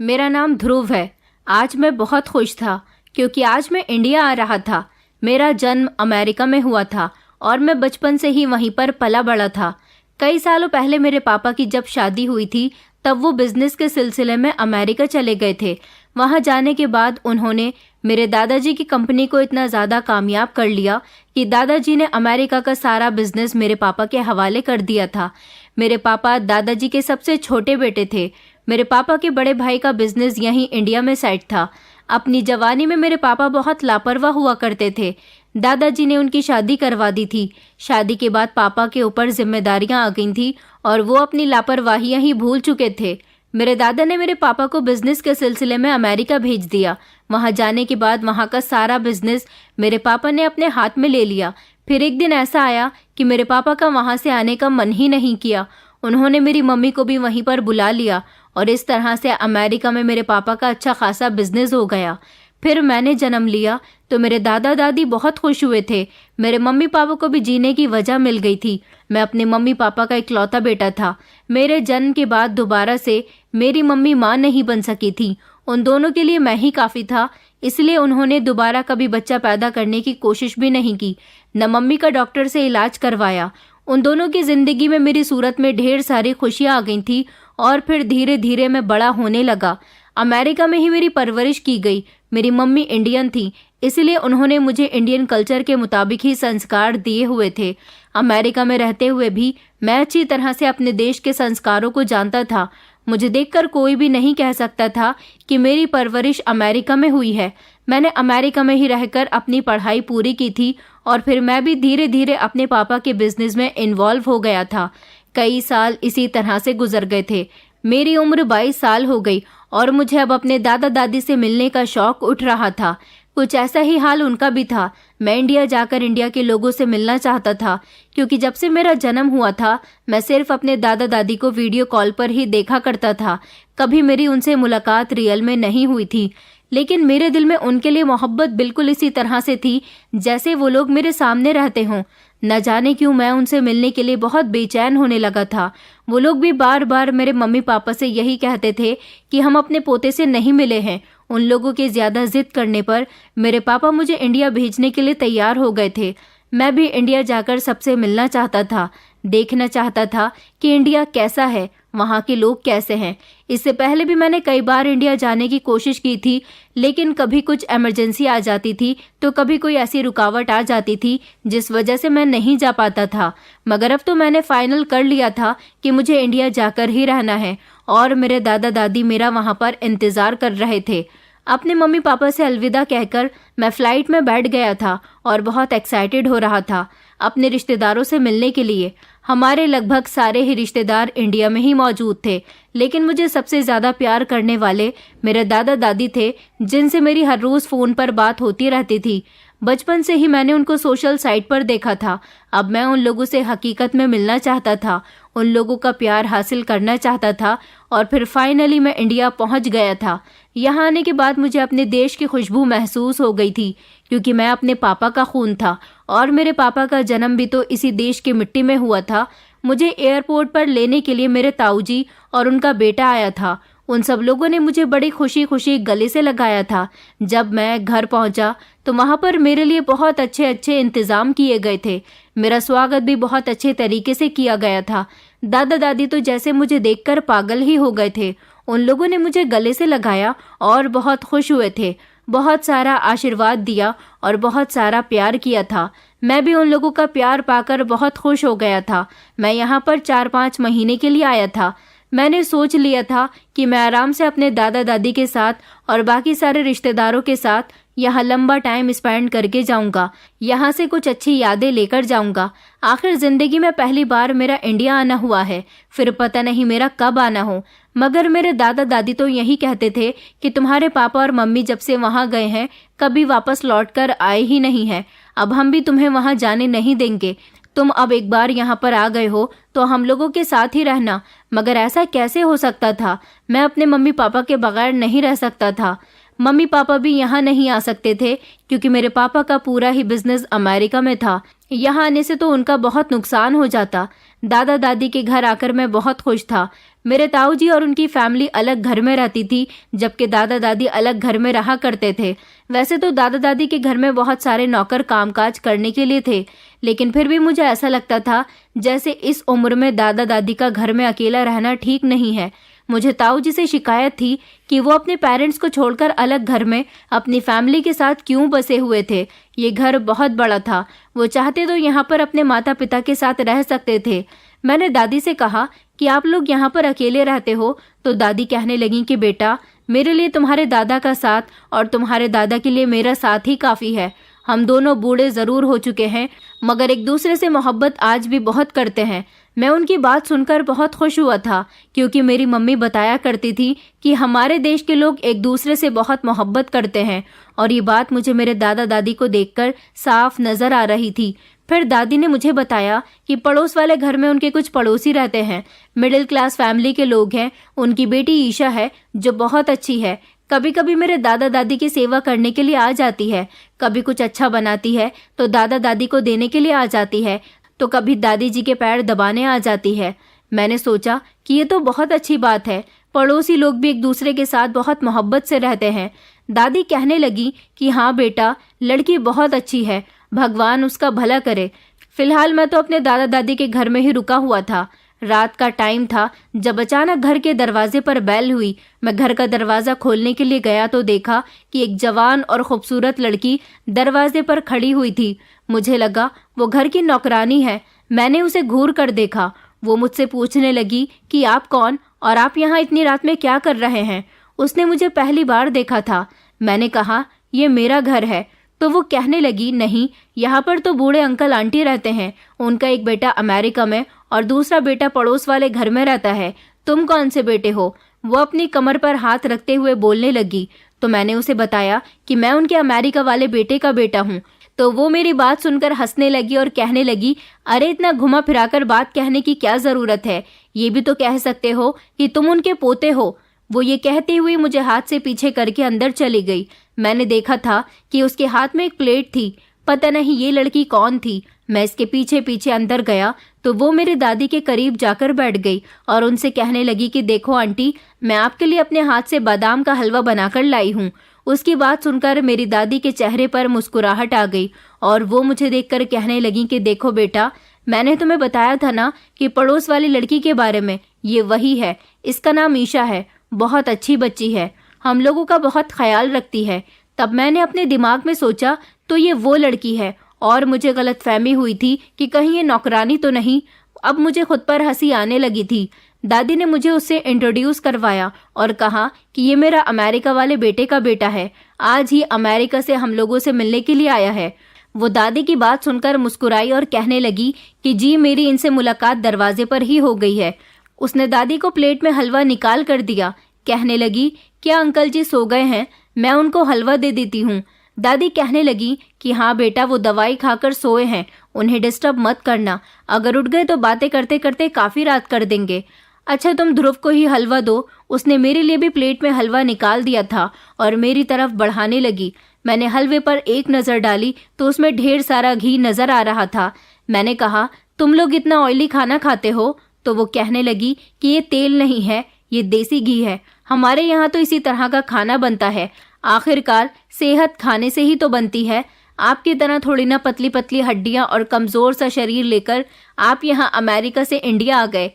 मेरा नाम ध्रुव है। आज मैं बहुत खुश था क्योंकि आज मैं इंडिया आ रहा था। मेरा जन्म अमेरिका में हुआ था और मैं बचपन से ही वहीं पर पला बड़ा था। कई सालों पहले मेरे पापा की जब शादी हुई थी तब वो बिजनेस के सिलसिले में अमेरिका चले गए थे। वहां जाने के बाद उन्होंने मेरे दादाजी की कंपनी को इतना ज़्यादा कामयाब कर लिया कि दादाजी ने अमेरिका का सारा बिजनेस मेरे पापा के हवाले कर दिया था। मेरे पापा दादाजी के सबसे छोटे बेटे थे। मेरे पापा के बड़े भाई का बिजनेस यहीं इंडिया में सेट था। अपनी जवानी में मेरे पापा बहुत लापरवाह हुआ करते थे। दादाजी ने उनकी शादी करवा दी थी। शादी के बाद पापा के ऊपर जिम्मेदारियां आ गई थी और वो अपनी लापरवाहियां ही भूल चुके थे। मेरे दादा ने मेरे पापा को बिजनेस के सिलसिले में अमेरिका भेज दिया। वहां जाने के बाद वहां का सारा बिजनेस मेरे पापा ने अपने हाथ में ले लिया। फिर एक दिन ऐसा आया कि मेरे पापा का वहां से आने का मन ही नहीं किया। उन्होंने मेरी मम्मी को भी वहीं पर बुला लिया और इस तरह से अमेरिका में मेरे पापा का अच्छा खासा बिजनेस हो गया। फिर मैंने जन्म लिया तो मेरे दादा दादी बहुत खुश हुए थे। मेरे मम्मी पापा को भी जीने की वजह मिल गई थी। मैं अपने मम्मी पापा का इकलौता बेटा था। मेरे जन्म के बाद दोबारा से मेरी मम्मी माँ नहीं बन सकी थी। उन दोनों के लिए मैं ही काफ़ी था, इसलिए उन्होंने दोबारा कभी बच्चा पैदा करने की कोशिश भी नहीं की, न मम्मी का डॉक्टर से इलाज करवाया। उन दोनों की ज़िंदगी में मेरी सूरत में ढेर सारी खुशियाँ आ गई थी और फिर धीरे धीरे मैं बड़ा होने लगा। अमेरिका में ही मेरी परवरिश की गई। मेरी मम्मी इंडियन थी, इसलिए उन्होंने मुझे इंडियन कल्चर के मुताबिक ही संस्कार दिए हुए थे। अमेरिका में रहते हुए भी मैं अच्छी तरह से अपने देश के संस्कारों को जानता था। मुझे देखकर कोई भी नहीं कह सकता था कि मेरी परवरिश अमेरिका में हुई है। मैंने अमेरिका में ही रहकर अपनी पढ़ाई पूरी की थी और फिर मैं भी धीरे धीरे अपने पापा के बिजनेस में इन्वॉल्व हो गया था। कई साल इसी तरह से गुजर गए थे। मेरी उम्र 22 साल हो गई और मुझे अब अपने दादा दादी से मिलने का शौक उठ रहा था। कुछ ऐसा ही हाल उनका भी था। मैं इंडिया जाकर इंडिया के लोगों से मिलना चाहता था, क्योंकि जब से मेरा जन्म हुआ था मैं सिर्फ अपने दादा दादी को वीडियो कॉल पर ही देखा करता था। कभी मेरी उनसे मुलाकात रियल में नहीं हुई थी, लेकिन मेरे दिल में उनके लिए मोहब्बत बिल्कुल इसी तरह से थी जैसे वो लोग मेरे सामने रहते हों। न जाने क्यों मैं उनसे मिलने के लिए बहुत बेचैन होने लगा था। वो लोग भी बार बार मेरे मम्मी पापा से यही कहते थे कि हम अपने पोते से नहीं मिले हैं। उन लोगों के ज़्यादा जिद करने पर मेरे पापा मुझे इंडिया भेजने के लिए तैयार हो गए थे। मैं भी इंडिया जाकर सबसे मिलना चाहता था, देखना चाहता था कि इंडिया कैसा है, वहाँ के लोग कैसे हैं। इससे पहले भी मैंने कई बार इंडिया जाने की कोशिश की थी, लेकिन कभी कुछ इमरजेंसी आ जाती थी तो कभी कोई ऐसी रुकावट आ जाती थी जिस वजह से मैं नहीं जा पाता था। मगर अब तो मैंने फाइनल कर लिया था कि मुझे इंडिया जाकर ही रहना है और मेरे दादा दादी मेरा वहाँ पर इंतज़ार कर रहे थे। अपने मम्मी पापा से अलविदा कहकर मैं फ़्लाइट में बैठ गया था और बहुत एक्साइटेड हो रहा था अपने रिश्तेदारों से मिलने के लिए। हमारे लगभग सारे ही रिश्तेदार इंडिया में ही मौजूद थे, लेकिन मुझे सबसे ज़्यादा प्यार करने वाले मेरे दादा दादी थे, जिनसे मेरी हर रोज़ फ़ोन पर बात होती रहती थी। बचपन से ही मैंने उनको सोशल साइट पर देखा था। अब मैं उन लोगों से हकीकत में मिलना चाहता था, उन लोगों का प्यार हासिल करना चाहता था और फिर फाइनली मैं इंडिया पहुंच गया था। यहाँ आने के बाद मुझे अपने देश की खुशबू महसूस हो गई थी, क्योंकि मैं अपने पापा का खून था और मेरे पापा का जन्म भी तो इसी देश की मिट्टी में हुआ था। मुझे एयरपोर्ट पर लेने के लिए मेरे ताऊजी और उनका बेटा आया था। उन सब लोगों ने मुझे बड़ी खुशी खुशी गले से लगाया था। जब मैं घर पहुंचा तो वहां पर मेरे लिए बहुत अच्छे अच्छे इंतज़ाम किए गए थे। मेरा स्वागत भी बहुत अच्छे तरीके से किया गया था। दादा दादी तो जैसे मुझे देखकर पागल ही हो गए थे। उन लोगों ने मुझे गले से लगाया और बहुत खुश हुए थे, बहुत सारा आशीर्वाद दिया और बहुत सारा प्यार किया था। मैं भी उन लोगों का प्यार पाकर बहुत खुश हो गया था। मैं यहाँ पर 4-5 महीने के लिए आया था। मैंने सोच लिया था कि मैं आराम से अपने दादा दादी के साथ और बाकी सारे रिश्तेदारों के साथ यहाँ लंबा टाइम स्पेंड करके जाऊँगा। यहाँ से कुछ अच्छी यादें लेकर जाऊँगा। आखिर ज़िंदगी में पहली बार मेरा इंडिया आना हुआ है, फिर पता नहीं मेरा कब आना हो। मगर मेरे दादा दादी तो यही कहते थे कि तुम्हारे पापा और मम्मी जब से वहाँ गए हैं कभी वापस लौट कर आए ही नहीं हैं। अब हम भी तुम्हें वहाँ जाने नहीं देंगे। तुम अब एक बार यहाँ पर आ गए हो तो हम लोगों के साथ ही रहना। मगर ऐसा कैसे हो सकता था? मैं अपने मम्मी पापा के बगैर नहीं रह सकता था। मम्मी पापा भी यहाँ नहीं आ सकते थे क्योंकि मेरे पापा का पूरा ही बिजनेस अमेरिका में था। यहाँ आने से तो उनका बहुत नुकसान हो जाता। दादा दादी के घर आकर मैं बहुत खुश था। मेरे ताऊजी और उनकी फैमिली अलग घर में रहती थी, जबकि दादा दादी अलग घर में रहा करते थे। वैसे तो दादा दादी के घर में बहुत सारे नौकर कामकाज करने के लिए थे, लेकिन फिर भी मुझे ऐसा लगता था जैसे इस उम्र में दादा दादी का घर में अकेला रहना ठीक नहीं है। मुझे ताऊजी से शिकायत थी कि वो अपने पेरेंट्स को छोड़कर अलग घर में अपनी फैमिली के साथ क्यों बसे हुए थे। ये घर बहुत बड़ा था, वो चाहते तो यहाँ पर अपने माता पिता के साथ रह सकते थे। मैंने दादी से कहा कि आप लोग यहाँ पर अकेले रहते हो, तो दादी कहने लगी कि बेटा, मेरे लिए तुम्हारे दादा का साथ और तुम्हारे दादा के लिए मेरा साथ ही काफ़ी है। हम दोनों बूढ़े ज़रूर हो चुके हैं, मगर एक दूसरे से मोहब्बत आज भी बहुत करते हैं। मैं उनकी बात सुनकर बहुत खुश हुआ था, क्योंकि मेरी मम्मी बताया करती थी कि हमारे देश के लोग एक दूसरे से बहुत मोहब्बत करते हैं, और ये बात मुझे मेरे दादा दादी को देखकर साफ नज़र आ रही थी। फिर दादी ने मुझे बताया कि पड़ोस वाले घर में उनके कुछ पड़ोसी रहते हैं, मिडिल क्लास फैमिली के लोग हैं। उनकी बेटी ईशा है जो बहुत अच्छी है। कभी कभी मेरे दादा दादी की सेवा करने के लिए आ जाती है, कभी कुछ अच्छा बनाती है तो दादा दादी को देने के लिए आ जाती है, तो कभी दादी जी के पैर दबाने आ जाती है। मैंने सोचा कि ये तो बहुत अच्छी बात है, पड़ोसी लोग भी एक दूसरे के साथ बहुत मोहब्बत से रहते हैं। दादी कहने लगी कि हाँ बेटा, लड़की बहुत अच्छी है, भगवान उसका भला करे। फिलहाल मैं तो अपने दादा दादी के घर में ही रुका हुआ था। रात का टाइम था जब अचानक घर के दरवाजे पर बेल हुई। मैं घर का दरवाज़ा खोलने के लिए गया तो देखा कि एक जवान और खूबसूरत लड़की दरवाजे पर खड़ी हुई थी। मुझे लगा वो घर की नौकरानी है। मैंने उसे घूर कर देखा। वो मुझसे पूछने लगी कि आप कौन और आप यहाँ इतनी रात में क्या कर रहे हैं। उसने मुझे पहली बार देखा था। मैंने कहा ये मेरा घर है। तो वो कहने लगी नहीं, यहाँ पर तो बूढ़े अंकल आंटी रहते हैं, उनका एक बेटा अमेरिका में और दूसरा बेटा पड़ोस वाले घर में रहता है। तुम कौन से बेटे हो? वो अपनी कमर पर हाथ रखते हुए बोलने लगी। तो मैंने उसे बताया कि मैं उनके अमेरिका वाले बेटे का बेटा हूँ। तो वो मेरी बात सुनकर हंसने लगी और कहने लगी, अरे इतना घुमा फिराकर बात कहने की क्या ज़रूरत है, ये भी तो कह सकते हो कि तुम उनके पोते हो। वो ये कहती हुई मुझे हाथ से पीछे करके अंदर चली गई। मैंने देखा था कि उसके हाथ में एक प्लेट थी। पता नहीं ये लड़की कौन थी। मैं इसके पीछे पीछे अंदर गया तो वो मेरी दादी के करीब जाकर बैठ गई और उनसे कहने लगी कि देखो आंटी, मैं आपके लिए अपने हाथ से बादाम का हलवा बनाकर लाई हूँ। उसकी बात सुनकर मेरी दादी के चेहरे पर मुस्कुराहट आ गई और वो मुझे देखकर कहने लगी कि देखो बेटा, मैंने तुम्हें बताया था ना कि पड़ोस वाली लड़की के बारे में, ये वही है। इसका नाम ईशा है, बहुत अच्छी बच्ची है, हम लोगों का बहुत ख्याल रखती है। तब मैंने अपने दिमाग में सोचा तो ये वो लड़की है, और मुझे गलतफहमी हुई थी कि कहीं ये नौकरानी तो नहीं। अब मुझे खुद पर हंसी आने लगी थी। दादी ने मुझे उससे इंट्रोड्यूस करवाया और कहा कि ये मेरा अमेरिका वाले बेटे का बेटा है, आज ही अमेरिका से हम लोगों से मिलने के लिए आया है। वो दादी की बात सुनकर मुस्कुराई और कहने लगी कि जी, मेरी इनसे मुलाकात दरवाजे पर ही हो गई है। उसने दादी को प्लेट में हलवा निकाल कर दिया। कहने लगी, क्या अंकल जी सो गए हैं? मैं उनको हलवा दे देती हूँ। दादी कहने लगी कि हाँ बेटा, वो दवाई खाकर सोए हैं, उन्हें डिस्टर्ब मत करना, अगर उठ गए तो बातें करते करते काफ़ी रात कर देंगे। अच्छा, तुम ध्रुव को ही हलवा दो। उसने मेरे लिए भी प्लेट में हलवा निकाल दिया था और मेरी तरफ बढ़ाने लगी। मैंने हलवे पर एक नज़र डाली तो उसमें ढेर सारा घी नज़र आ रहा था। मैंने कहा, तुम लोग इतना ऑयली खाना खाते हो? तो वो कहने लगी कि ये तेल नहीं है, ये देसी घी है, हमारे यहाँ तो इसी तरह का खाना बनता है। आखिरकार सेहत खाने से ही तो बनती है। आपकी तरह थोड़ी ना पतली पतली हड्डियाँ और कमज़ोर सा शरीर लेकर आप यहाँ अमेरिका से इंडिया आ गए।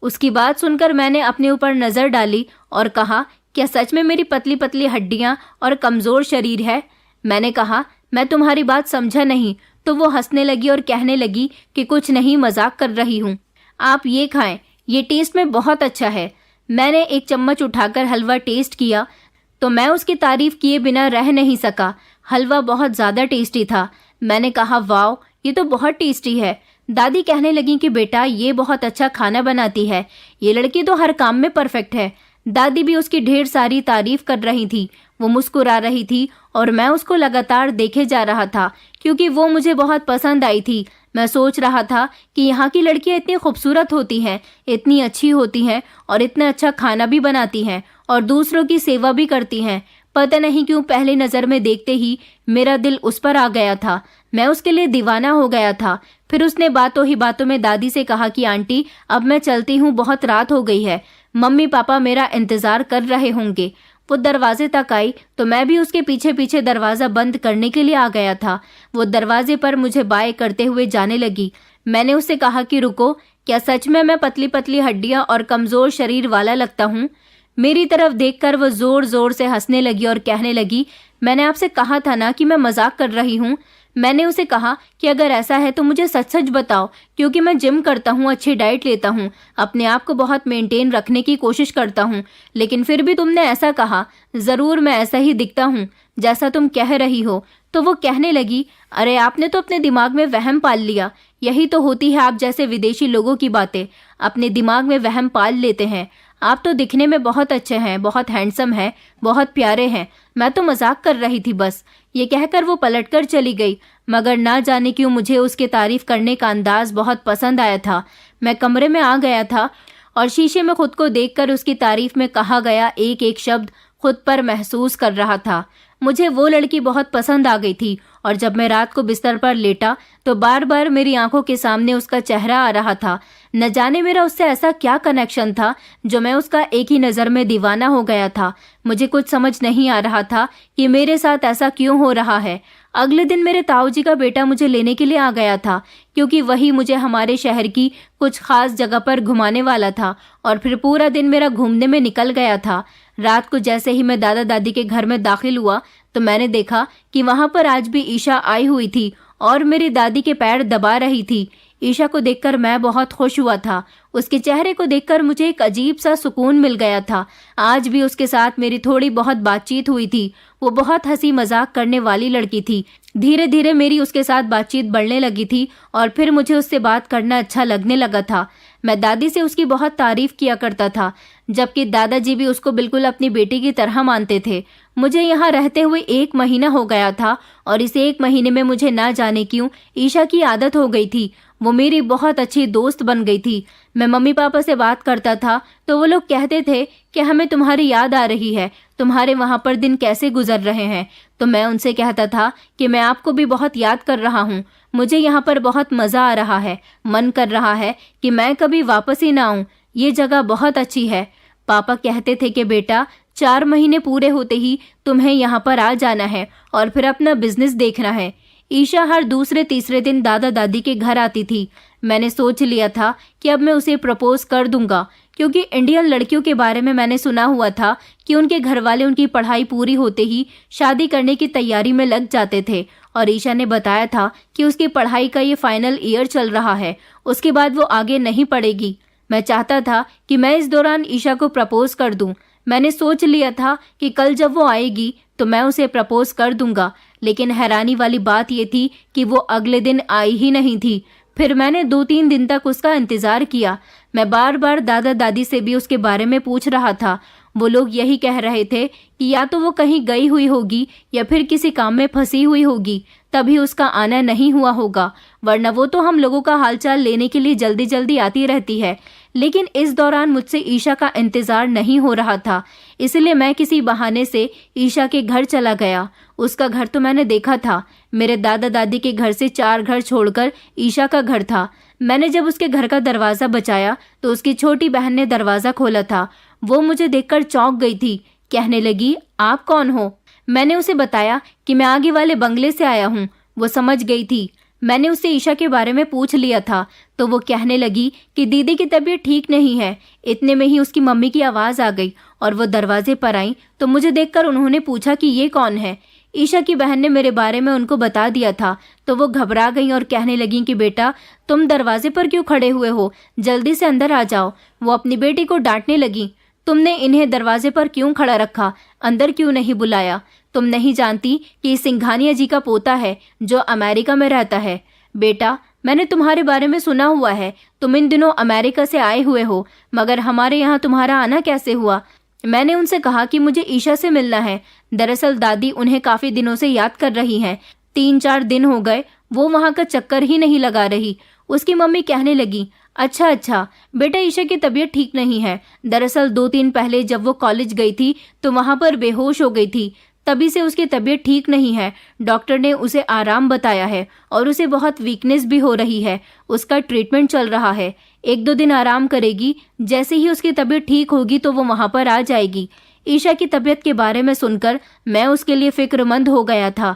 उसकी बात सुनकर मैंने अपने ऊपर नज़र डाली और कहा, क्या सच में मेरी पतली पतली हड्डियाँ और कमज़ोर शरीर है? मैंने कहा, मैं तुम्हारी बात समझा नहीं। तो वो हंसने लगी और कहने लगी कि कुछ नहीं, मजाक कर रही हूँ, आप ये खाएं, ये टेस्ट में बहुत अच्छा है। मैंने एक चम्मच उठाकर हलवा टेस्ट किया तो मैं उसकी तारीफ किए बिना रह नहीं सका। हलवा बहुत ज़्यादा टेस्टी था। मैंने कहा, वाओ, ये तो बहुत टेस्टी है। दादी कहने लगी कि बेटा, ये बहुत अच्छा खाना बनाती है, ये लड़की तो हर काम में परफेक्ट है। दादी भी उसकी ढेर सारी तारीफ कर रही थी। वो मुस्कुरा रही थी और मैं उसको लगातार देखे जा रहा था क्योंकि वो मुझे बहुत पसंद आई थी। मैं सोच रहा था कि यहाँ की लड़कियाँ इतनी खूबसूरत होती हैं, इतनी अच्छी होती हैं और इतना अच्छा खाना भी बनाती हैं और दूसरों की सेवा भी करती हैं। पता नहीं क्यों पहली नज़र में देखते ही मेरा दिल उस पर आ गया था। मैं उसके लिए दीवाना हो गया था। फिर उसने बातों ही बातों में दादी से कहा कि आंटी अब मैं चलती हूँ, बहुत रात हो गई है, मम्मी पापा मेरा इंतजार कर रहे होंगे। वो दरवाजे तक आई तो मैं भी उसके पीछे पीछे दरवाजा बंद करने के लिए आ गया था। वो दरवाजे पर मुझे बाय करते हुए जाने लगी। मैंने उससे कहा कि रुको, क्या सच में मैं पतली पतली हड्डियां और कमजोर शरीर वाला लगता हूँ? मेरी तरफ देखकर वो जोर जोर से हंसने लगी और कहने लगी, मैंने आपसे कहा था ना कि मैं मजाक कर रही हूँ। मैंने उसे कहा कि अगर ऐसा है तो मुझे सच सच बताओ, क्योंकि मैं जिम करता हूँ, अच्छी डाइट लेता हूँ, अपने आप को बहुत मेंटेन रखने की कोशिश करता हूँ, लेकिन फिर भी तुमने ऐसा कहा। जरूर मैं ऐसा ही दिखता हूँ जैसा तुम कह रही हो। तो वो कहने लगी, अरे आपने तो अपने दिमाग में वहम पाल लिया। यही तो होती है आप जैसे विदेशी लोगों की बातें, अपने दिमाग में वहम पाल लेते हैं। आप तो दिखने में बहुत अच्छे हैं, बहुत हैंडसम हैं, बहुत प्यारे हैं। मैं तो मजाक कर रही थी बस। ये कहकर वो पलटकर चली गई, मगर ना जाने क्यों मुझे उसके तारीफ करने का अंदाज बहुत पसंद आया था। मैं कमरे में आ गया था और शीशे में खुद को देखकर उसकी तारीफ में कहा गया एक एक शब्द खुद पर महसूस कर रहा था। मुझे वो लड़की बहुत पसंद आ गई थी और जब मैं रात को बिस्तर पर लेटा तो बार बार मेरी आंखों के सामने उसका चेहरा आ रहा था। न जाने मेरा उससे ऐसा क्या कनेक्शन था जो मैं उसका एक ही नज़र में दीवाना हो गया था। मुझे कुछ समझ नहीं आ रहा था कि मेरे साथ ऐसा क्यों हो रहा है। अगले दिन मेरे ताऊ जी का बेटा मुझे लेने के लिए आ गया था, क्योंकि वही मुझे हमारे शहर की कुछ खास जगह पर घुमाने वाला था और फिर पूरा दिन मेरा घूमने में निकल गया था। रात को जैसे ही मैं दादा दादी के घर में दाखिल हुआ तो मैंने देखा कि वहां पर आज भी ईशा आई हुई थी और मेरी दादी के पैर दबा रही थी। ईशा को देखकर मैं बहुत खुश हुआ था। उसके चेहरे को देखकर मुझे एक अजीब सा सुकून मिल गया था। आज भी उसके साथ मेरी थोड़ी बहुत बातचीत हुई थी। वो बहुत हंसी मजाक करने वाली लड़की थी। धीरे धीरे मेरी उसके साथ बातचीत बढ़ने लगी थी और फिर मुझे उससे बात करना अच्छा लगने लगा था। मैं दादी से उसकी बहुत तारीफ किया करता था, जबकि दादाजी भी उसको बिल्कुल अपनी बेटी की तरह मानते थे। मुझे यहाँ रहते हुए 1 महीना हो गया था और इस 1 महीने में मुझे ना जाने क्यों ईशा की आदत हो गई थी। वो मेरी बहुत अच्छी दोस्त बन गई थी। मैं मम्मी पापा से बात करता था तो वो लोग कहते थे कि हमें तुम्हारी याद आ रही है, तुम्हारे वहाँ पर दिन कैसे गुजर रहे हैं। तो मैं उनसे कहता था कि मैं आपको भी बहुत याद कर रहा हूँ, मुझे यहाँ पर बहुत मज़ा आ रहा है, मन कर रहा है कि मैं कभी वापस ही ना आऊँ, ये जगह बहुत अच्छी है। पापा कहते थे कि बेटा 4 महीने पूरे होते ही तुम्हें यहाँ पर आ जाना है और फिर अपना बिजनेस देखना है। ईशा हर दूसरे तीसरे दिन दादा दादी के घर आती थी। मैंने सोच लिया था कि अब मैं उसे प्रपोज कर दूंगा, क्योंकि इंडियन लड़कियों के बारे में मैंने सुना हुआ था कि उनके घर वाले उनकी पढ़ाई पूरी होते ही शादी करने की तैयारी में लग जाते थे। और ईशा ने बताया था कि उसकी पढ़ाई का ये फाइनल ईयर चल रहा है, उसके बाद वो आगे नहीं पढ़ेगी। मैं चाहता था कि मैं इस दौरान ईशा को प्रपोज कर दूं। मैंने सोच लिया था कि कल जब वो आएगी तो मैं उसे प्रपोज कर दूंगा, लेकिन हैरानी वाली बात ये थी कि वो अगले दिन आई ही नहीं थी। फिर मैंने 2-3 दिन तक उसका इंतजार किया। मैं बार बार दादा दादी से भी उसके बारे में पूछ रहा था। वो लोग यही कह रहे थे कि या तो वो कहीं गई हुई होगी या फिर किसी काम में फंसी हुई होगी, तभी उसका आना नहीं हुआ होगा, वरना वो तो हम लोगों का हालचाल लेने के लिए जल्दी जल्दी आती रहती है। लेकिन इस दौरान मुझसे ईशा का इंतजार नहीं हो रहा था, इसलिए मैं किसी बहाने से ईशा के घर चला गया। उसका घर तो मैंने देखा था, मेरे दादा दादी के घर से 4 घर छोड़कर ईशा का घर था। मैंने जब उसके घर का दरवाजा बजाया तो उसकी छोटी बहन ने दरवाजा खोला था। वो मुझे देखकर चौंक गई थी। कहने लगी, आप कौन हो? मैंने उसे बताया कि मैं आगे वाले बंगले से आया हूँ। वो समझ गई थी। मैंने उससे ईशा के बारे में पूछ लिया था तो वो कहने लगी कि दीदी की तबीयत ठीक नहीं है। इतने में ही उसकी मम्मी की आवाज़ आ गई और वो दरवाजे पर आई तो मुझे देखकर उन्होंने पूछा कि ये कौन है। ईशा की बहन ने मेरे बारे में उनको बता दिया था तो वो घबरा गई और कहने लगी कि बेटा तुम दरवाजे पर क्यों खड़े हुए हो, जल्दी से अंदर आ जाओ। वो अपनी बेटी को डांटने लगी, तुमने इन्हें दरवाजे पर क्यों खड़ा रखा, अंदर क्यों नहीं बुलाया? तुम नहीं जानती कि सिंघानिया जी का पोता है जो अमेरिका में रहता है। बेटा मैंने तुम्हारे बारे में सुना हुआ है, तुम इन दिनों अमेरिका से आए हुए हो, मगर हमारे यहाँ तुम्हारा आना कैसे हुआ? मैंने उनसे कहा कि मुझे ईशा से मिलना है। दरअसल दादी उन्हें काफी दिनों से याद कर रही हैं। 3-4 दिन हो गए वो वहाँ का चक्कर ही नहीं लगा रही। उसकी मम्मी कहने लगी, अच्छा बेटा ईशा की तबीयत ठीक नहीं है। दरअसल 2 दिन पहले जब वो कॉलेज गई थी तो वहाँ पर बेहोश हो गई थी। तभी से उसकी तबीयत ठीक नहीं है। डॉक्टर ने उसे आराम बताया है और उसे बहुत वीकनेस भी हो रही है। उसका ट्रीटमेंट चल रहा है। 1-2 दिन आराम करेगी। जैसे ही उसकी तबीयत ठीक होगी तो वो वहाँ पर आ जाएगी। ईशा की तबीयत के बारे में सुनकर मैं उसके लिए फिक्रमंद हो गया था।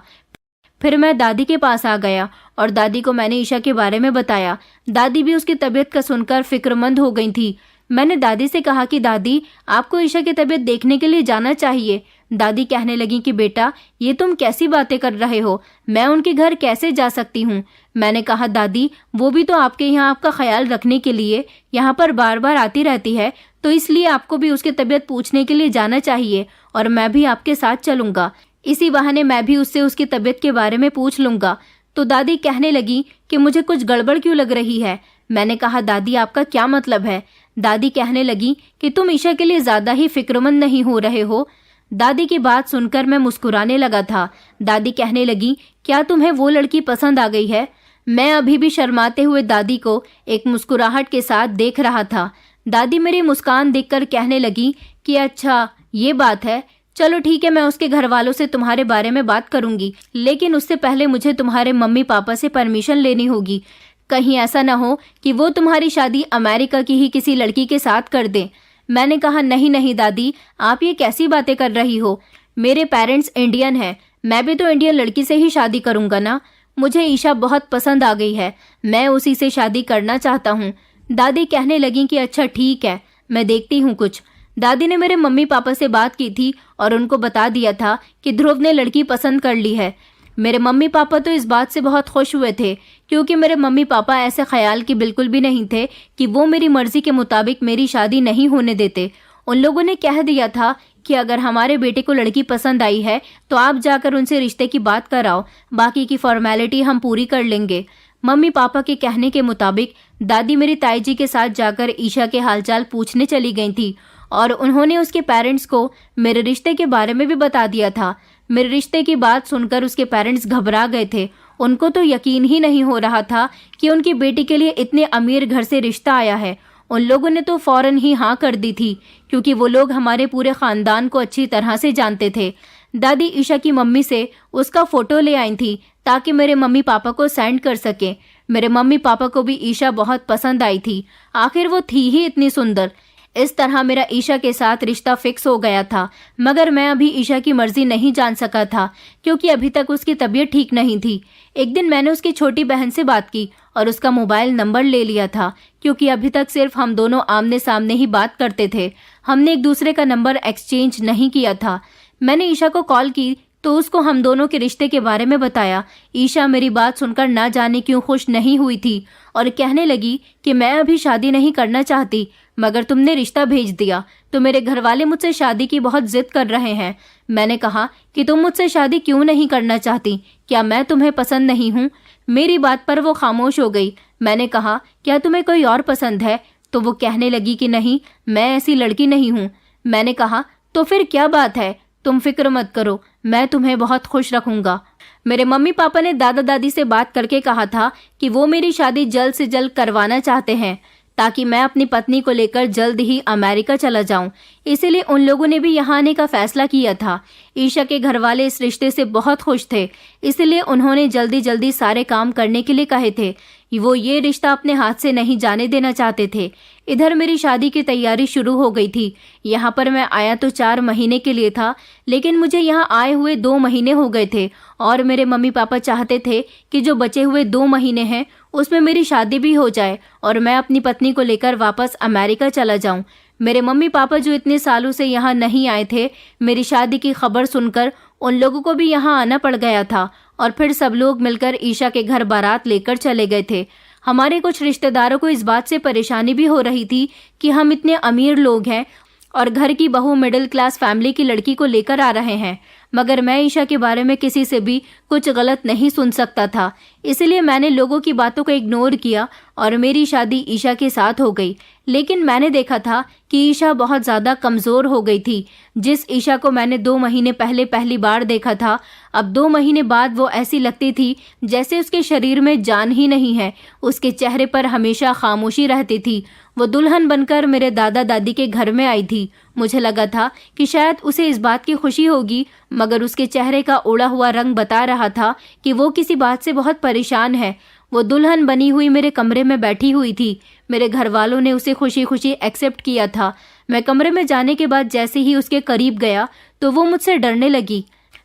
फिर मैं दादी के पास आ गया और दादी को मैंने ईशा के बारे में बताया। दादी भी उसकी तबीयत का सुनकर फिक्रमंद हो गई थी। मैंने दादी से कहा कि दादी, आपको ईशा की तबीयत देखने के लिए जाना चाहिए। दादी कहने लगी कि बेटा, ये तुम कैसी बातें कर रहे हो, मैं उनके घर कैसे जा सकती हूँ। मैंने कहा दादी, वो भी तो आपके यहाँ आपका ख्याल रखने के लिए यहाँ पर बार बार आती रहती है, तो इसलिए आपको भी उसकी तबीयत पूछने के लिए जाना चाहिए और मैं भी आपके साथ चलूंगा। इसी बहाने मैं भी उससे उसकी तबीयत के बारे में पूछ लूंगा। तो दादी कहने लगी कि मुझे कुछ गड़बड़ क्यों लग रही है। मैंने कहा दादी, आपका क्या मतलब है। दादी कहने लगी कि तुम ईशा के लिए ज्यादा ही फिक्रमंद नहीं हो रहे हो। दादी की बात सुनकर मैं मुस्कुराने लगा था। दादी कहने लगी, क्या तुम्हें वो लड़की पसंद आ गई है। मैं अभी भी शर्माते हुए दादी को एक मुस्कुराहट के साथ देख रहा था। दादी मेरी मुस्कान देखकर कहने लगी कि अच्छा ये बात है, चलो ठीक है, मैं उसके घर वालों से तुम्हारे बारे में बात करूंगी, लेकिन उससे पहले मुझे तुम्हारे मम्मी पापा से परमिशन लेनी होगी। कहीं ऐसा ना हो कि वो तुम्हारी शादी अमेरिका की ही किसी लड़की के साथ कर दें। मैंने कहा नहीं नहीं दादी, आप ये कैसी बातें कर रही हो। मेरे पेरेंट्स इंडियन हैं, मैं भी तो इंडियन लड़की से ही शादी करूंगा ना। मुझे ईशा बहुत पसंद आ गई है, मैं उसी से शादी करना चाहता हूँ। दादी कहने लगी कि अच्छा ठीक है, मैं देखती हूँ कुछ। दादी ने मेरे मम्मी पापा से बात की थी और उनको बता दिया था कि ध्रुव ने लड़की पसंद कर ली है। मेरे मम्मी पापा तो इस बात से बहुत खुश हुए थे, क्योंकि मेरे मम्मी पापा ऐसे ख्याल की बिल्कुल भी नहीं थे कि वो मेरी मर्जी के मुताबिक मेरी शादी नहीं होने देते। उन लोगों ने कह दिया था कि अगर हमारे बेटे को लड़की पसंद आई है तो आप जाकर उनसे रिश्ते की बात कराओ, बाकी की फॉर्मेलिटी हम पूरी कर लेंगे। मम्मी पापा के कहने के मुताबिक दादी मेरी ताई जी के साथ जाकर ईशा के हालचाल पूछने चली गई थी और उन्होंने उसके पेरेंट्स को मेरे रिश्ते के बारे में भी बता दिया था। मेरे रिश्ते की बात सुनकर उसके पेरेंट्स घबरा गए थे। उनको तो यकीन ही नहीं हो रहा था कि उनकी बेटी के लिए इतने अमीर घर से रिश्ता आया है। उन लोगों ने तो फौरन ही हाँ कर दी थी, क्योंकि वो लोग हमारे पूरे खानदान को अच्छी तरह से जानते थे। दादी ईशा की मम्मी से उसका फोटो ले आई थी ताकि मेरे मम्मी पापा को सेंड कर सके। मेरे मम्मी पापा को भी ईशा बहुत पसंद आई थी, आखिर वो थी ही इतनी सुंदर। इस तरह मेरा ईशा के साथ रिश्ता फिक्स हो गया था, मगर मैं अभी ईशा की मर्जी नहीं जान सका था, क्योंकि अभी तक उसकी तबीयत ठीक नहीं थी। एक दिन मैंने उसकी छोटी बहन से बात की और उसका मोबाइल नंबर ले लिया था, क्योंकि अभी तक सिर्फ हम दोनों आमने सामने ही बात करते थे। हमने एक दूसरे का नंबर एक्सचेंज नहीं किया था। मैंने ईशा को कॉल की तो उसको हम दोनों के रिश्ते के बारे में बताया। ईशा मेरी बात सुनकर ना जाने क्यों खुश नहीं हुई थी और कहने लगी कि मैं अभी शादी नहीं करना चाहती, मगर तुमने रिश्ता भेज दिया तो मेरे घर वाले मुझसे शादी की बहुत जिद कर रहे हैं। मैंने कहा कि तुम मुझसे शादी क्यों नहीं करना चाहती, क्या मैं तुम्हें पसंद नहीं हूँ। मेरी बात पर वो खामोश हो गई। मैंने कहा क्या तुम्हें कोई और पसंद है, तो वो कहने लगी कि नहीं, मैं ऐसी लड़की नहीं हूँ। मैंने कहा तो फिर क्या बात है, तुम फिक्र मत करो, मैं तुम्हें बहुत खुश रखूंगा। मेरे मम्मी पापा ने दादा दादी से बात करके कहा था कि वो मेरी शादी जल्द से जल्द करवाना चाहते हैं, ताकि मैं अपनी पत्नी को लेकर जल्द ही अमेरिका चला जाऊं। इसीलिए उन लोगों ने भी यहाँ आने का फैसला किया था। ईशा के घर वाले इस रिश्ते से बहुत खुश थे, इसलिए उन्होंने जल्दी जल्दी सारे काम करने के लिए कहे थे। वो ये रिश्ता अपने हाथ से नहीं जाने देना चाहते थे। इधर मेरी शादी की तैयारी शुरू हो गई थी। यहाँ पर मैं आया तो 4 महीने के लिए था, लेकिन मुझे यहाँ आए हुए 2 महीने हो गए थे और मेरे मम्मी पापा चाहते थे कि जो बचे हुए 2 महीने हैं उसमें मेरी शादी भी हो जाए और मैं अपनी पत्नी को लेकर वापस अमेरिका चला जाऊं। मेरे मम्मी पापा जो इतने सालों से यहाँ नहीं आए थे, मेरी शादी की खबर सुनकर उन लोगों को भी यहाँ आना पड़ गया था और फिर सब लोग मिलकर ईशा के घर बारात लेकर चले गए थे। हमारे कुछ रिश्तेदारों को इस बात से परेशानी भी हो रही थी कि हम इतने अमीर लोग हैं और घर की बहू मिडिल क्लास फैमिली की लड़की को लेकर आ रहे हैं, मगर मैं ईशा के बारे में किसी से भी कुछ गलत नहीं सुन सकता था। इसलिए मैंने लोगों की बातों को इग्नोर किया और मेरी शादी ईशा के साथ हो गई। लेकिन मैंने देखा था कि ईशा बहुत ज़्यादा कमज़ोर हो गई थी। जिस ईशा को मैंने 2 महीने पहले पहली बार देखा था, अब 2 महीने बाद वो ऐसी लगती थी जैसे उसके शरीर में जान ही नहीं है। उसके चेहरे पर हमेशा खामोशी रहती थी। वो दुल्हन बनकर मेरे दादा दादी के घर में आई थी। मुझे लगा था कि शायद उसे इस बात की खुशी होगी, मगर उसके चेहरे का उड़ा हुआ रंग बता रहा था कि वो किसी बात से बहुत परेशान है। वो दुल्हन बनी हुई मेरे कमरे में बैठी हुई थी। मेरे घर वालों ने उसे खुशी खुशी एक्सेप्ट किया था। मैं कमरे में जाने के बाद जैसे ही उसके करीब गया तो वो मुझसे डरने लगी।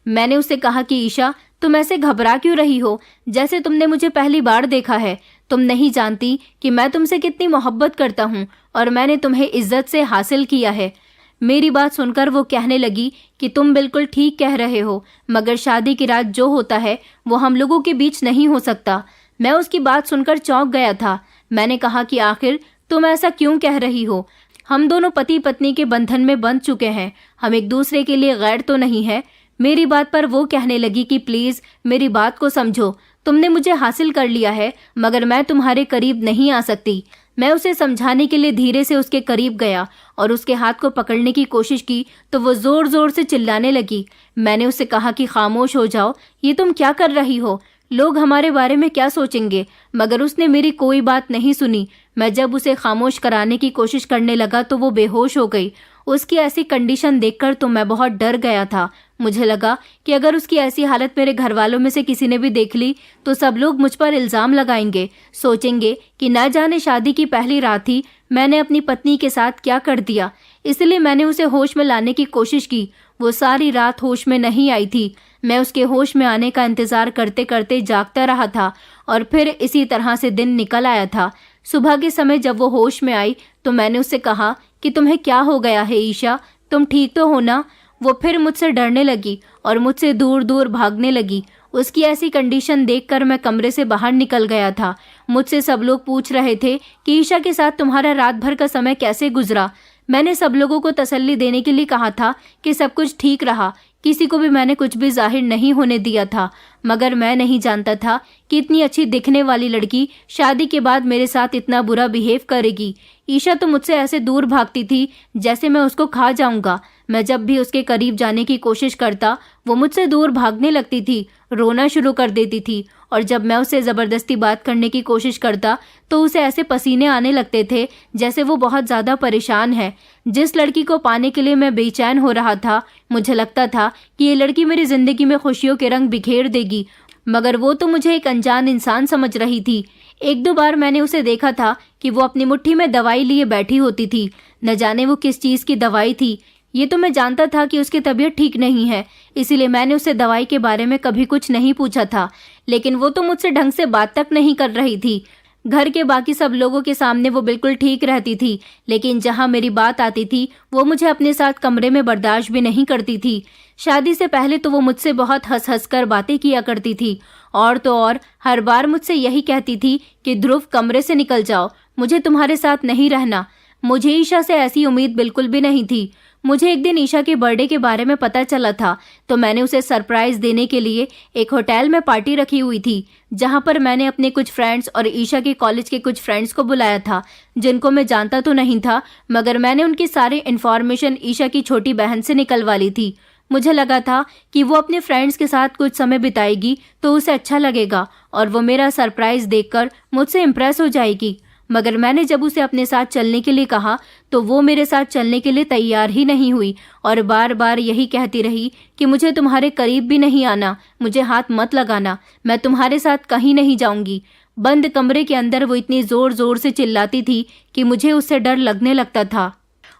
मैंने उससे कहा कि ईशा, तुम ऐसे घबरा क्यों रही हो, जैसे तुमने मुझे पहली बार देखा है। तुम नहीं जानती कि मैं तुमसे कितनी मोहब्बत करता हूँ और मैंने तुम्हें इज्जत से हासिल किया है। मेरी बात सुनकर वो कहने लगी कि तुम बिल्कुल ठीक कह रहे हो, मगर शादी की रात जो होता है वो हम लोगों के बीच नहीं हो सकता। मैं उसकी बात सुनकर चौंक गया था। मैंने कहा कि आखिर तुम ऐसा क्यों कह रही हो? हम दोनों पति पत्नी के बंधन में बंध चुके हैं, हम एक दूसरे के लिए गैर तो नहीं है। मेरी बात पर वो कहने लगी कि प्लीज मेरी बात को समझो, तुमने मुझे हासिल कर लिया है मगर मैं तुम्हारे करीब नहीं आ सकती। मैं उसे समझाने के लिए धीरे से उसके करीब गया और उसके हाथ को पकड़ने की कोशिश की तो वो जोर जोर से चिल्लाने लगी। मैंने उससे कहा कि खामोश हो जाओ, ये तुम क्या कर रही हो, लोग हमारे बारे में क्या सोचेंगे, मगर उसने मेरी कोई बात नहीं सुनी। मैं जब उसे खामोश कराने की कोशिश करने लगा तो वो बेहोश हो गई। उसकी ऐसी कंडीशन देखकर तो मैं बहुत डर गया था। मुझे लगा कि अगर उसकी ऐसी हालत मेरे घर वालों में से किसी ने भी देख ली तो सब लोग मुझ पर इल्जाम लगाएंगे, सोचेंगे कि न जाने शादी की पहली रात ही मैंने अपनी पत्नी के साथ क्या कर दिया। इसलिए मैंने उसे होश में लाने की कोशिश की। वो सारी रात होश में नहीं आई थी। मैं उसके होश में आने का इंतजार करते करते जागता रहा था और फिर इसी तरह से दिन निकल आया था। सुबह के समय जब वो होश में आई तो मैंने उससे कहा कि तुम्हें क्या हो गया है ईशा, तुम ठीक तो हो ना? वो फिर मुझसे डरने लगी और मुझसे दूर दूर भागने लगी। उसकी ऐसी कंडीशन देखकर मैं कमरे से बाहर निकल गया था। मुझसे सब लोग पूछ रहे थे कि ईशा के साथ तुम्हारा रात भर का समय कैसे गुजरा। मैंने सब लोगों को तसल्ली देने के लिए कहा था कि सब कुछ ठीक रहा, किसी को भी मैंने कुछ भी जाहिर नहीं होने दिया था, मगर मैं नहीं जानता था कि इतनी अच्छी दिखने वाली लड़की शादी के बाद मेरे साथ इतना बुरा बिहेव करेगी। ईशा तो मुझसे ऐसे दूर भागती थी जैसे मैं उसको खा जाऊंगा। मैं जब भी उसके करीब जाने की कोशिश करता वो मुझसे दूर भागने लगती थी, रोना शुरू कर देती थी और जब मैं उससे ज़बरदस्ती बात करने की कोशिश करता तो उसे ऐसे पसीने आने लगते थे जैसे वो बहुत ज़्यादा परेशान है। जिस लड़की को पाने के लिए मैं बेचैन हो रहा था, मुझे लगता था कि ये लड़की मेरी ज़िंदगी में खुशियों के रंग बिखेर देगी, मगर वो तो मुझे एक अनजान इंसान समझ रही थी। एक दो बार मैंने उसे देखा था कि वो अपनी मुट्ठी में दवाई लिए बैठी होती थी। न जाने वो किस चीज़ की दवाई थी। ये तो मैं जानता था कि उसकी तबीयत ठीक नहीं है, इसीलिए मैंने उससे दवाई के बारे में कभी कुछ नहीं पूछा था। लेकिन वो तो मुझसे ढंग से बात तक नहीं कर रही थी। घर के बाकी सब लोगों के सामने वो बिल्कुल ठीक रहती थी, लेकिन जहाँ मेरी बात आती थी वो मुझे अपने साथ कमरे में बर्दाश्त भी नहीं करती थी। शादी से पहले तो वो मुझसे बहुत हंस हंस कर बातें किया करती थी, और तो और हर बार मुझसे यही कहती थी कि ध्रुव, कमरे से निकल जाओ, मुझे तुम्हारे साथ नहीं रहना। मुझे ईशा से ऐसी उम्मीद बिल्कुल भी नहीं थी। मुझे एक दिन ईशा के बर्थडे के बारे में पता चला था तो मैंने उसे सरप्राइज देने के लिए एक होटल में पार्टी रखी हुई थी, जहां पर मैंने अपने कुछ फ्रेंड्स और ईशा के कॉलेज के कुछ फ्रेंड्स को बुलाया था, जिनको मैं जानता तो नहीं था, मगर मैंने उनकी सारी इन्फॉर्मेशन ईशा की छोटी बहन से निकलवा ली थी। मुझे लगा था कि वो अपने फ्रेंड्स के साथ कुछ समय बिताएगी तो उसे अच्छा लगेगा और वो मेरा सरप्राइज देखकर मुझसे इम्प्रेस हो जाएगी। मगर मैंने जब उसे अपने साथ चलने के लिए कहा तो वो मेरे साथ चलने के लिए तैयार ही नहीं हुई और बार बार यही कहती रही कि मुझे तुम्हारे करीब भी नहीं आना, मुझे हाथ मत लगाना, मैं तुम्हारे साथ कहीं नहीं जाऊंगी। बंद कमरे के अंदर वो इतनी जोर जोर से चिल्लाती थी कि मुझे उससे डर लगने लगता था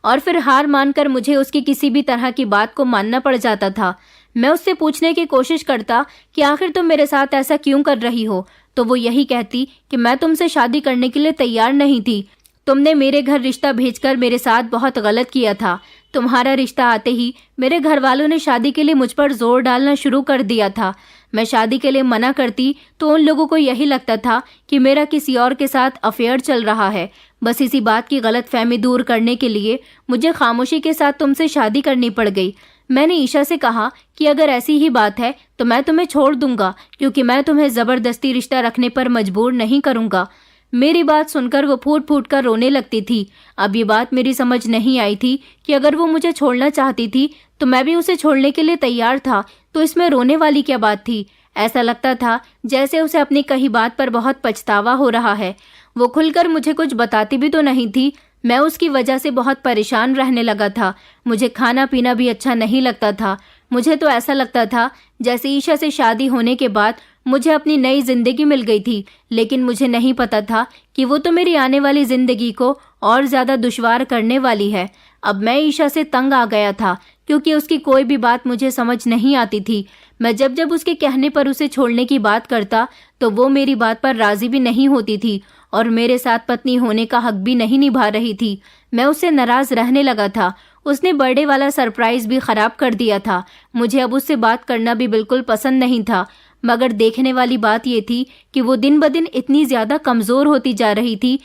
और फिर हार मानकर मुझे उसकी किसी भी तरह की बात को मानना पड़ जाता था। मैं उससे पूछने की कोशिश करता कि आखिर तुम मेरे साथ ऐसा क्यों कर रही हो, तो वो यही कहती कि मैं तुमसे शादी करने के लिए तैयार नहीं थी। तुमने मेरे घर रिश्ता भेजकर मेरे साथ बहुत गलत किया था। तुम्हारा रिश्ता आते ही मेरे घर वालों ने शादी के लिए मुझ पर जोर डालना शुरू कर दिया था। मैं शादी के लिए मना करती तो उन लोगों को यही लगता था कि मेरा किसी और के साथ अफेयर चल रहा है। बस इसी बात की गलतफहमी दूर करने के लिए मुझे खामोशी के साथ तुमसे शादी करनी पड़ गई। मैंने ईशा से कहा कि अगर ऐसी ही बात है तो मैं तुम्हें छोड़ दूंगा, क्योंकि मैं तुम्हें जबरदस्ती रिश्ता रखने पर मजबूर नहीं करूंगा। मेरी बात सुनकर वो फूट फूट कर रोने लगती थी। अब ये बात मेरी समझ नहीं आई थी कि अगर वो मुझे छोड़ना चाहती थी तो मैं भी उसे छोड़ने के लिए तैयार था, तो इसमें रोने वाली क्या बात थी। ऐसा लगता था जैसे उसे अपनी कही बात पर बहुत पछतावा हो रहा है। वो खुलकर मुझे कुछ बताती भी तो नहीं थी, मैं उसकी वजह से बहुत परेशान रहने लगा था। मुझे खाना पीना भी अच्छा नहीं लगता था। मुझे तो ऐसा लगता था जैसे ईशा से शादी होने के बाद मुझे अपनी नई जिंदगी मिल गई थी, लेकिन मुझे नहीं पता था कि वो तो मेरी आने वाली जिंदगी को और ज़्यादा दुश्वार करने वाली है। अब मैं ईशा से तंग आ गया था क्योंकि उसकी कोई भी बात मुझे समझ नहीं आती थी। मैं जब जब उसके कहने पर उसे छोड़ने की बात करता तो वो मेरी बात पर राजी भी नहीं होती थी और मेरे साथ पत्नी होने का हक भी नहीं निभा रही थी। मैं उससे नाराज रहने लगा था। उसने बर्थडे वाला सरप्राइज भी खराब कर दिया था। मुझे अब उससे बात करना भी बिल्कुल पसंद नहीं था। मगर देखने वाली बात ये थी कि वो दिन ब दिन इतनी ज्यादा कमजोर होती जा रही थी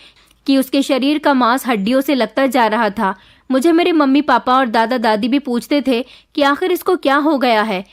कि उसके शरीर का मांस हड्डियों से लगता जा रहा था। मुझे मेरे मम्मी पापा और दादा दादी भी पूछते थे कि आखिर इसको क्या हो गया है,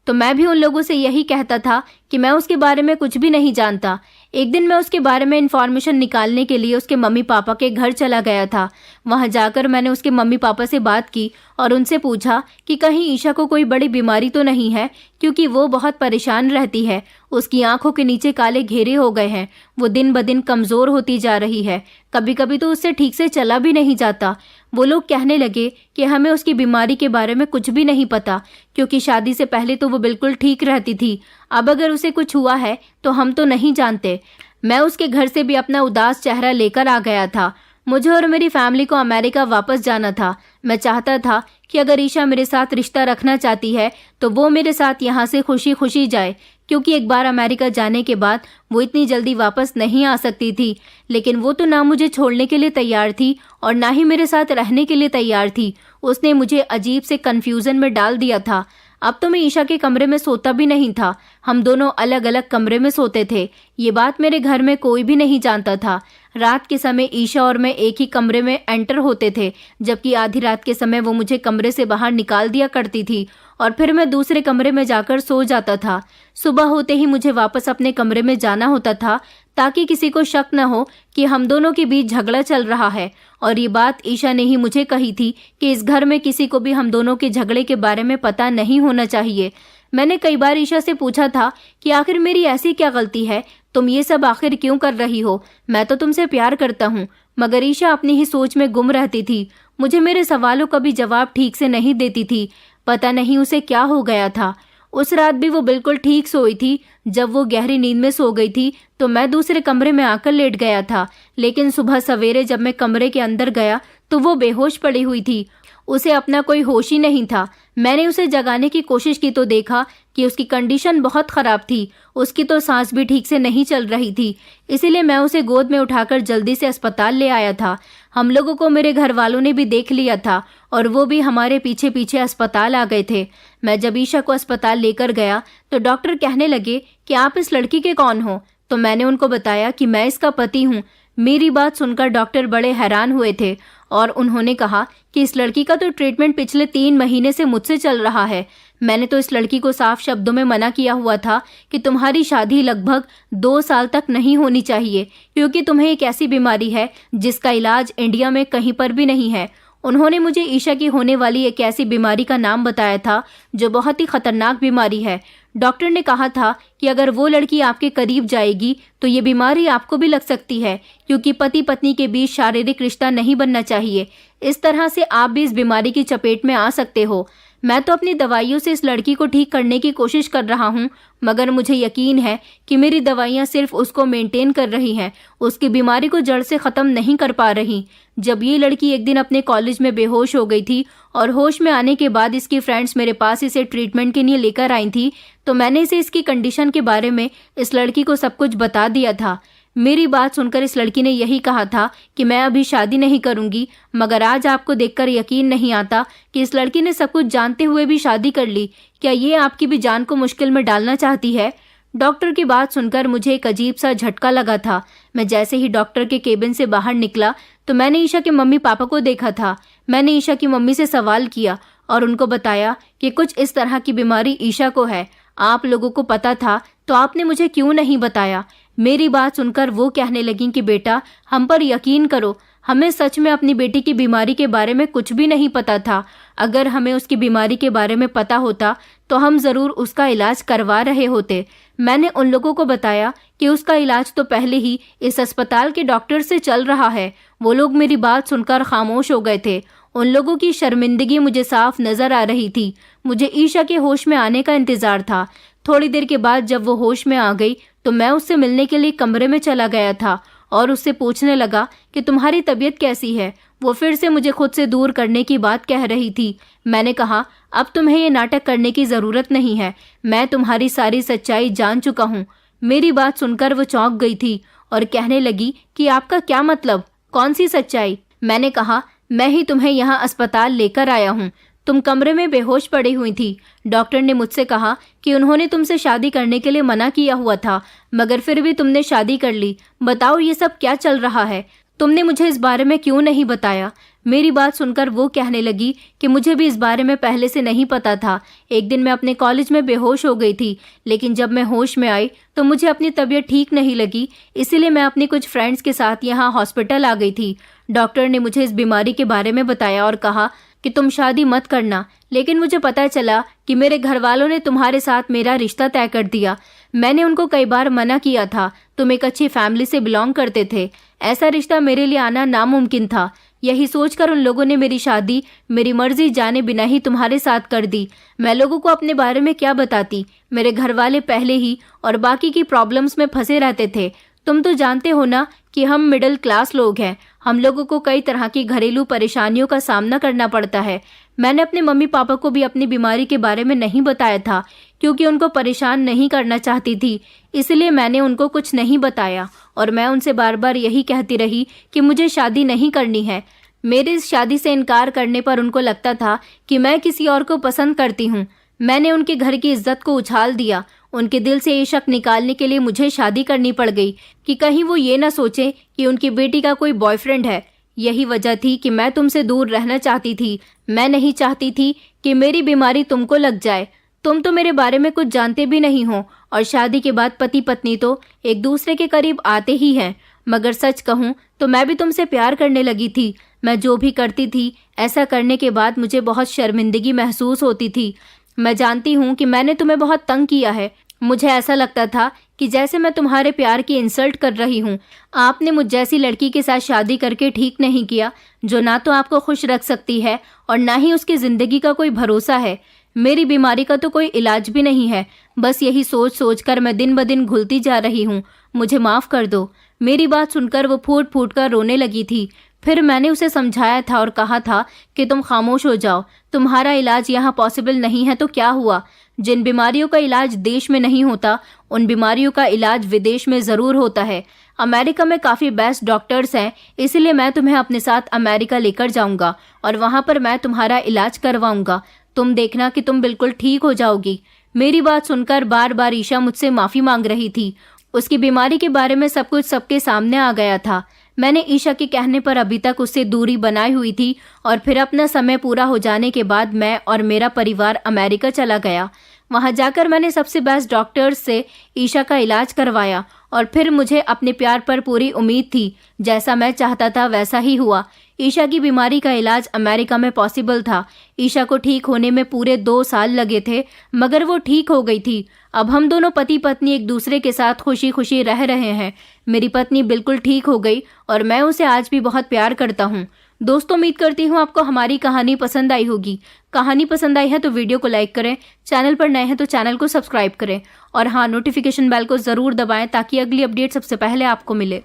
तो मैं भी उन लोगों से यही कहता था कि मैं उसके बारे में कुछ भी नहीं जानता। एक दिन मैं उसके बारे में इंफॉर्मेशन निकालने के लिए उसके मम्मी पापा के घर चला गया था। वहां जाकर मैंने उसके मम्मी पापा से बात की और उनसे पूछा कि कहीं ईशा को कोई बड़ी बीमारी तो नहीं है, क्योंकि वो बहुत परेशान रहती है। उसकी आंखों के नीचे काले घेरे हो गए हैं। वो दिन ब दिन कमजोर होती जा रही है। कभी कभी तो उससे ठीक से चला भी नहीं जाता। वो लोग कहने लगे कि हमें उसकी बीमारी के बारे में कुछ भी नहीं पता, क्योंकि शादी से पहले तो वो बिल्कुल ठीक रहती थी। अब अगर उसे कुछ हुआ है तो हम तो नहीं जानते। मैं उसके घर से भी अपना उदास चेहरा लेकर आ गया था। मुझे और मेरी फैमिली को अमेरिका वापस जाना था। मैं चाहता था कि अगर ईशा मेरे साथ रिश्ता रखना चाहती है तो वो मेरे साथ यहाँ से खुशी खुशी जाए, क्योंकि एक बार अमेरिका जाने के बाद वो इतनी जल्दी वापस नहीं आ सकती थी। लेकिन वो तो ना मुझे छोड़ने के लिए तैयार थी और ना ही मेरे साथ रहने के लिए तैयार थी। उसने मुझे अजीब से कंफ्यूजन में डाल दिया था। अब तो मैं ईशा के कमरे में सोता भी नहीं था। हम दोनों अलग अलग कमरे में सोते थे। ये बात मेरे घर में कोई भी नहीं जानता था। रात के समय ईशा और मैं एक ही कमरे में एंटर होते थे, जबकि आधी रात के समय वो मुझे कमरे से बाहर निकाल दिया करती थी और फिर मैं दूसरे कमरे में जाकर सो जाता था। सुबह होते ही मुझे वापस अपने कमरे में जाना होता था ताकि किसी को शक न हो कि हम दोनों के बीच झगड़ा चल रहा है। और ये बात ईशा ने ही मुझे कही थी कि इस घर में किसी को भी हम दोनों के झगड़े के बारे में पता नहीं होना चाहिए। मैंने कई बार ईशा से पूछा था कि आखिर मेरी ऐसी क्या गलती है, तुम ये सब आखिर क्यों कर रही हो, मैं तो तुमसे प्यार करता हूँ। मगर ईशा अपनी ही सोच में गुम रहती थी। मुझे मेरे सवालों का भी जवाब ठीक से नहीं देती थी। पता नहीं उसे क्या हो गया था। उस रात भी वो बिल्कुल ठीक सोई थी। जब वो गहरी नींद में सो गई थी तो मैं दूसरे कमरे में आकर लेट गया था, लेकिन सुबह सवेरे जब मैं कमरे के अंदर गया तो वो बेहोश पड़ी हुई थी। उसे अपना कोई होश ही नहीं था। मैंने उसे जगाने की कोशिश की तो देखा कि उसकी कंडीशन बहुत खराब थी। उसकी तो सांस भी ठीक से नहीं चल रही थी। इसीलिए मैं उसे गोद में उठाकर जल्दी से अस्पताल ले आया था। हम लोगों को मेरे घर वालों ने भी देख लिया था और वो भी हमारे पीछे पीछे अस्पताल आ गए थे। मैं जब ईशा को अस्पताल लेकर गया तो डॉक्टर कहने लगे कि आप इस लड़की के कौन हो, तो मैंने उनको बताया कि मैं इसका पति हूँ। मेरी बात सुनकर डॉक्टर बड़े हैरान हुए थे और उन्होंने कहा कि इस लड़की का तो ट्रीटमेंट पिछले 3 महीने से मुझसे चल रहा है। मैंने तो इस लड़की को साफ शब्दों में मना किया हुआ था कि तुम्हारी शादी लगभग 2 साल तक नहीं होनी चाहिए, क्योंकि तुम्हें एक ऐसी बीमारी है जिसका इलाज इंडिया में कहीं पर भी नहीं है। उन्होंने मुझे ईशा की होने वाली एक ऐसी बीमारी का नाम बताया था जो बहुत ही खतरनाक बीमारी है। डॉक्टर ने कहा था कि अगर वो लड़की आपके करीब जाएगी तो ये बीमारी आपको भी लग सकती है, क्योंकि पति पत्नी के बीच शारीरिक रिश्ता नहीं बनना चाहिए। इस तरह से आप भी इस बीमारी की चपेट में आ सकते हो। मैं तो अपनी दवाइयों से इस लड़की को ठीक करने की कोशिश कर रहा हूँ, मगर मुझे यकीन है कि मेरी दवाइयाँ सिर्फ उसको मेंटेन कर रही हैं, उसकी बीमारी को जड़ से ख़त्म नहीं कर पा रही। जब ये लड़की एक दिन अपने कॉलेज में बेहोश हो गई थी और होश में आने के बाद इसकी फ्रेंड्स मेरे पास इसे ट्रीटमेंट के लिए लेकर आई थी, तो मैंने इसे इसकी कंडीशन के बारे में इस लड़की को सब कुछ बता दिया था। मेरी बात सुनकर इस लड़की ने यही कहा था कि मैं अभी शादी नहीं करूंगी, मगर आज आपको देखकर यकीन नहीं आता कि इस लड़की ने सब कुछ जानते हुए भी शादी कर ली। क्या ये आपकी भी जान को मुश्किल में डालना चाहती है? डॉक्टर की बात सुनकर मुझे एक अजीब सा झटका लगा था। मैं जैसे ही डॉक्टर के केबिन से बाहर निकला तो मैंने ईशा के मम्मी पापा को देखा था। मैंने ईशा की मम्मी से सवाल किया और उनको बताया कि कुछ इस तरह की बीमारी ईशा को है। आप लोगों को पता था तो आपने मुझे क्यों नहीं बताया? मेरी बात सुनकर वो कहने लगी कि बेटा, हम पर यकीन करो, हमें सच में अपनी बेटी की बीमारी के बारे में कुछ भी नहीं पता था। अगर हमें उसकी बीमारी के बारे में पता होता तो हम ज़रूर उसका इलाज करवा रहे होते। मैंने उन लोगों को बताया कि उसका इलाज तो पहले ही इस अस्पताल के डॉक्टर से चल रहा है। वो लोग मेरी बात सुनकर खामोश हो गए थे। उन लोगों की शर्मिंदगी मुझे साफ नजर आ रही थी। मुझे ईशा के होश में आने का इंतजार था। थोड़ी देर के बाद जब वो होश में आ गई तो मैं उससे मिलने के लिए कमरे में चला गया था और उससे पूछने लगा कि तुम्हारी तबीयत कैसी है। वो फिर से मुझे खुद से दूर करने की बात कह रही थी। मैंने कहा, अब तुम्हें ये नाटक करने की जरूरत नहीं है, मैं तुम्हारी सारी सच्चाई जान चुका हूँ। मेरी बात सुनकर वो चौंक गई थी और कहने लगी कि आपका क्या मतलब, कौन सी सच्चाई? मैंने कहा, मैं ही तुम्हें यहाँ अस्पताल लेकर आया हूँ। तुम कमरे में बेहोश पड़ी हुई थी। डॉक्टर ने मुझसे कहा कि उन्होंने तुमसे शादी करने के लिए मना किया हुआ था, मगर फिर भी तुमने शादी कर ली। बताओ ये सब क्या चल रहा है? तुमने मुझे इस बारे में क्यों नहीं बताया? मेरी बात सुनकर वो कहने लगी कि मुझे भी इस बारे में पहले से नहीं पता था। एक दिन मैं अपने कॉलेज में बेहोश हो गई थी, लेकिन जब मैं होश में आई तो मुझे अपनी तबीयत ठीक नहीं लगी, इसीलिए मैं अपनी कुछ फ्रेंड्स के साथ यहाँ हॉस्पिटल आ गई थी। डॉक्टर ने मुझे इस बीमारी के बारे में बताया और कहा कि तुम शादी मत करना, लेकिन मुझे पता चला कि मेरे घर वालों ने तुम्हारे साथ मेरा रिश्ता तय कर दिया। मैंने उनको कई बार मना किया था, तुम एक अच्छी फैमिली से बिलोंग करते थे, ऐसा रिश्ता मेरे लिए आना नामुमकिन था। यही सोचकर उन लोगों ने मेरी शादी मेरी मर्जी जाने बिना ही तुम्हारे साथ कर दी। मैं लोगों को अपने बारे में क्या बताती? मेरे घर वाले पहले ही और बाकी की प्रॉब्लम्स में फंसे रहते थे। तुम तो जानते हो ना कि हम मिडिल क्लास लोग हैं, हम लोगों को कई तरह की घरेलू परेशानियों का सामना करना पड़ता है। मैंने अपने मम्मी पापा को भी अपनी बीमारी के बारे में नहीं बताया था, क्योंकि उनको परेशान नहीं करना चाहती थी, इसलिए मैंने उनको कुछ नहीं बताया और मैं उनसे बार बार यही कहती रही कि मुझे शादी नहीं करनी है। मेरे इस शादी से इनकार करने पर उनको लगता था कि मैं किसी और को पसंद करती हूँ। मैंने उनके घर की इज्जत को उछाल दिया। उनके दिल से ये शक निकालने के लिए मुझे शादी करनी पड़ गई कि कहीं वो ये ना सोचे कि उनकी बेटी का कोई बॉयफ्रेंड है। यही वजह थी कि मैं तुमसे दूर रहना चाहती थी। मैं नहीं चाहती थी कि मेरी बीमारी तुमको लग जाए। तुम तो मेरे बारे में कुछ जानते भी नहीं हो और शादी के बाद पति पत्नी तो एक दूसरे के करीब आते ही हैं। मगर सच कहूँ तो मैं भी तुमसे प्यार करने लगी थी। मैं जो भी करती थी, ऐसा करने के बाद मुझे बहुत शर्मिंदगी महसूस होती थी। मैं जानती हूँ कि मैंने तुम्हें बहुत तंग किया है। मुझे ऐसा लगता था कि जैसे मैं तुम्हारे प्यार की इंसल्ट कर रही हूँ। आपने मुझ जैसी लड़की के साथ शादी करके ठीक नहीं किया, जो ना तो आपको खुश रख सकती है और ना ही उसकी जिंदगी का कोई भरोसा है। मेरी बीमारी का तो कोई इलाज भी नहीं है। बस यही सोच सोच कर मैं दिन ब दिन घुलती जा रही हूँ। मुझे माफ कर दो। मेरी बात सुनकर वो फूट फूट कर रोने लगी थी। फिर मैंने उसे समझाया था और कहा था कि तुम खामोश हो जाओ, तुम्हारा इलाज यहाँ पॉसिबल नहीं है तो क्या हुआ? जिन बीमारियों का इलाज देश में नहीं होता, उन बीमारियों का इलाज विदेश में जरूर होता है। अमेरिका में काफी बेस्ट डॉक्टर्स हैं, इसलिए मैं तुम्हें अपने साथ अमेरिका लेकर जाऊंगा और वहां पर मैं तुम्हारा इलाज करवाऊंगा। तुम देखना कि तुम बिल्कुल ठीक हो जाओगी। मेरी बात सुनकर बार बार ईशा मुझसे माफी मांग रही थी। उसकी बीमारी के बारे में सब कुछ सबके सामने आ गया था। मैंने ईशा के कहने पर अभी तक उससे दूरी बनाई हुई थी और फिर अपना समय पूरा हो जाने के बाद मैं और मेरा परिवार अमेरिका चला गया। वहां जाकर मैंने सबसे बेस्ट डॉक्टर्स से ईशा का इलाज करवाया और फिर मुझे अपने प्यार पर पूरी उम्मीद थी। जैसा मैं चाहता था वैसा ही हुआ। ईशा की बीमारी का इलाज अमेरिका में पॉसिबल था। ईशा को ठीक होने में पूरे 2 साल लगे थे, मगर वो ठीक हो गई थी। अब हम दोनों पति पत्नी एक दूसरे के साथ खुशी खुशी रह रहे हैं। मेरी पत्नी बिल्कुल ठीक हो गई और मैं उसे आज भी बहुत प्यार करता हूँ। दोस्तों, उम्मीद करती हूँ आपको हमारी कहानी पसंद आई होगी। कहानी पसंद आई है तो वीडियो को लाइक करें, चैनल पर नए हैं तो चैनल को सब्सक्राइब करें और हाँ, नोटिफिकेशन बेल को जरूर दबाएं ताकि अगली अपडेट सबसे पहले आपको मिले।